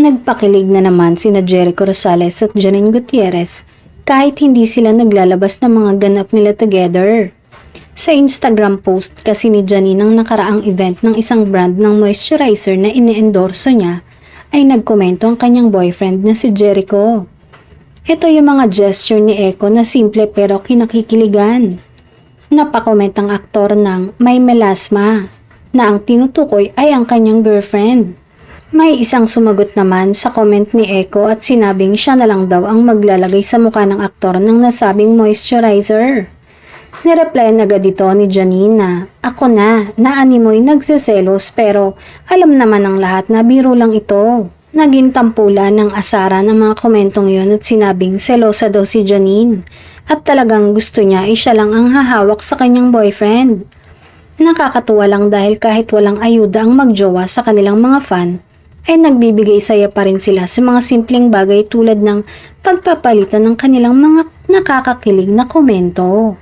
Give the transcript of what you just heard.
Nagpakilig na naman sina Jericho Rosales at Janine Gutierrez kahit hindi sila naglalabas ng mga ganap nila together. Sa Instagram post kasi ni Janine ng nakaraang event ng isang brand ng moisturizer na ine-endorso niya ay nagkomento ang kanyang boyfriend na si Jericho. Ito yung mga gesture ni Echo na simple pero kinakikiligan. Napakomment ang aktor ng may melasma na ang tinutukoy ay ang kanyang girlfriend. May isang sumagot naman sa comment ni Echo at sinabing siya na lang daw ang maglalagay sa mukha ng aktor ng nasabing moisturizer. Nireplyan agad ito ni Janine na, "Ako na animoy nagseselos pero alam naman ng lahat na biro lang ito." Naging tampulan ng asara ng mga komentong yon at sinabing selosa daw si Janine at talagang gusto niya ay siya lang ang hahawak sa kanyang boyfriend. Nakakatuwa lang dahil kahit walang ayuda ang magjowa sa kanilang mga fan, ay nagbibigay saya pa rin sila sa mga simpleng bagay tulad ng pagpapalitan ng kanilang mga nakakakilig na komento.